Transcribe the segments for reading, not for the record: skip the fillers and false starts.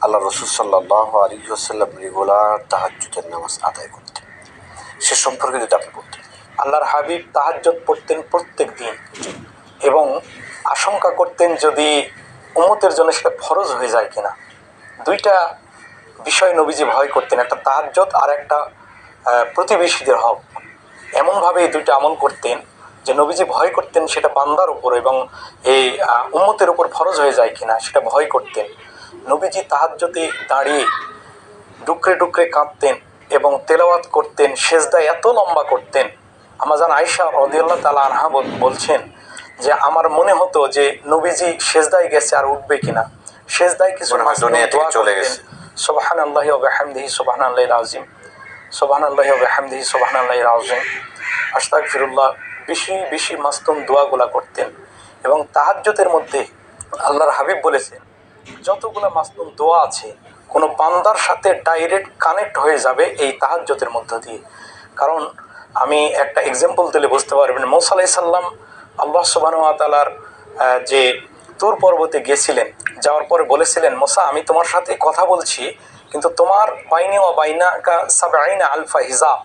আল্লাহ রসুল সাল্লাল্লাহু আলাইহি ওয়াসাল্লাম রেগুলার তাহাজ্জুদের নামাজ আদায় করতেন, সে সম্পর্কে যদি আপনি বলতেন। আল্লাহর হাবিব তাহাজ্জুদ পড়তেন প্রত্যেক দিন এবং আশঙ্কা করতেন যদি উম্মতের জন্য সেটা ফরজ হয়ে যায় কিনা। দুইটা বিষয় নবীজি ভয় করতেন, একটা তাহাজ্জুদ আর একটা প্রতিবেশীদের হক। এমনভাবে এই দুইটা আমল করতেন যে নবীজি ভয় করতেন সেটা বান্দার উপর এবং এই উম্মতের উপর ফরজ হয়ে যায় কিনা সেটা ভয় করতেন। নবীজি তাহাজ্জুদে দাঁড়িয়ে ডুকরে ডুকরে কাঁদতেন এবং তেলাওয়াত করতেন, সেজদা এত লম্বা করতেন। আমাজান আয়েশা রাদিয়াল্লাহু তাআলা আনহা বলছেন যে আমার মনে হতো যে নবীজি সেজদায় গেছে আর উঠবে কিনা। সেজদায় কিছু দুনিয়া থেকে চলে গেছে। সুবহানাল্লাহি ওয়া বিহামদিহি সুবহানাল্লাহিল আযীম, সুবহানাল্লাহি ওয়া বিহামদিহি সুবহানাল্লাহিল আযীম, আস্তাগফিরুল্লাহ, বেশি বেশি মাসতুম দোয়াগুলা করতেন। এবং তাহাজ্জুদের মধ্যে আল্লাহর হাবিব বলেছেন যতগুলো মাসতুম দোয়া আছে কোনো বান্দার সাথে ডাইরেক্ট কানেক্ট হয়ে যাবে এই তাহাজ্জুদের মধ্য দিয়ে। কারণ আমি একটা এক্সাম্পল দিলে বুঝতে পারবেন, মূসা আলাইহিস সালাম আল্লাহ সুবহানাহু ওয়া তাআলার যে তুর পর্বতে গেছিলেন, যাওয়ার পরে বলেছিলেন মূসা আমি তোমার সাথে কথা বলছি কিন্তু তোমার বাইনি ওয়া বাইনাকা সাবঈনা আলফা হিজাব,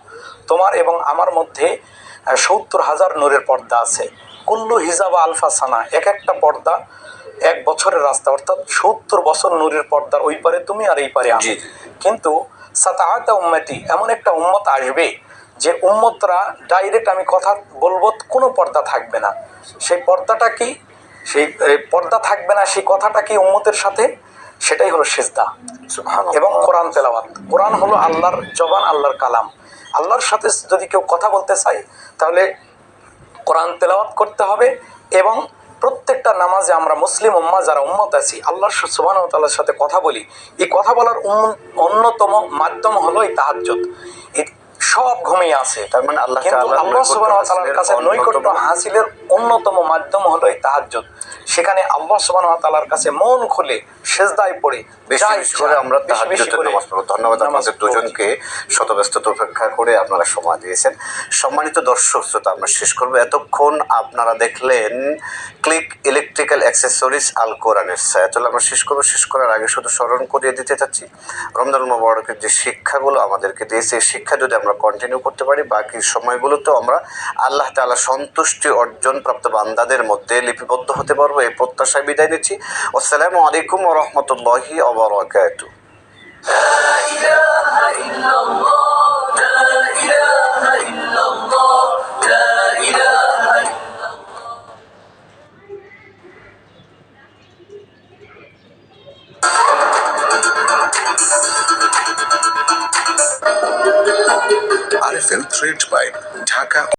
তোমার এবং আমার মধ্যে ৭০,০০০ নূরের পর্দা আছে। কুল্লু হিজাব আলফা সানা, এক একটা পর্দা 1 বছরের রাস্তা, অর্থাৎ ৭০ বছর নূরের পর্দার ওই পারে তুমি আর এই পারে আমি। কিন্তু সাতাআতা উম্মতি, এমন একটা উম্মত আসবে যে উম্মতরা ডাইরেক্ট আমি কথা বলবো কোনো পর্দা থাকবে না। সেই পর্দাটা কি, সেই পর্দা থাকবে না, সেই কথাটা কি উম্মতের সাথে, সেটাই হলো সিজদা এবং কোরআন তেলাওয়াত। কোরআন হলো আল্লাহর জবান, আল্লাহর কালাম। আল্লাহর সাথে যদি কেউ কথা বলতে চায় তাহলে কোরআন তেলাওয়াত করতে হবে। এবং প্রত্যেকটা নামাজে আমরা মুসলিম উম্মাহ যারা উম্মত আছি আল্লাহ সুবহানাহু ওয়া তাআলার সাথে কথা বলি, এই কথা বলার অন্যতম মাধ্যম হলো এই তাহাজ্জুদ। সব ঘুমিয়ে আছে, তার মানে আল্লাহ সুবহানাহু ওয়া তাআলার কাছে নৈকট্য হাসিলের অন্যতম মাধ্যম হলো এই তাহাজ্জুদ। সেখানে আল্লাহ সুবহানাহু ওয়া তাআলার কাছে মন খুলে সিজদায় পড়ে বেশি করে আমরা তাহাজ্জুদের নামাজ পড়ব। ধন্যবাদ আপনাদের দুজনকে, শতব্যস্ততা উপেক্ষা করে আপনারা সময় দিয়েছেন। সম্মানিত দর্শক শ্রোতা, আমরা শেষ করব। এতক্ষণ আপনারা দেখলেন ক্লিক ইলেকট্রিক্যাল অ্যাক্সেসরিজ আল কোরআনের ছায়া। চলো আমরা শেষ করব। শেষ করার আগে শুধু স্মরণ করিয়ে দিতে চাচ্ছি রমজান মুবারকের যে শিক্ষাগুলো আমাদেরকে দিয়েছে, এই শিক্ষা যদি আমরা কন্টিনিউ করতে পারি বাকি সময়গুলোতেও আমরা আল্লাহ তাআলা সন্তুষ্টি অর্জন প্রাপ্ত বান্দাদের মধ্যে লিপিবদ্ধ হতে পারবো, এই প্রত্যাশায় বিদায় নিচ্ছি। আসসালামু আলাইকুম ওয়া রাহমাতুল্লাহি ওয়া বারাকাতুহু। RFL thread pipe, Dhaka.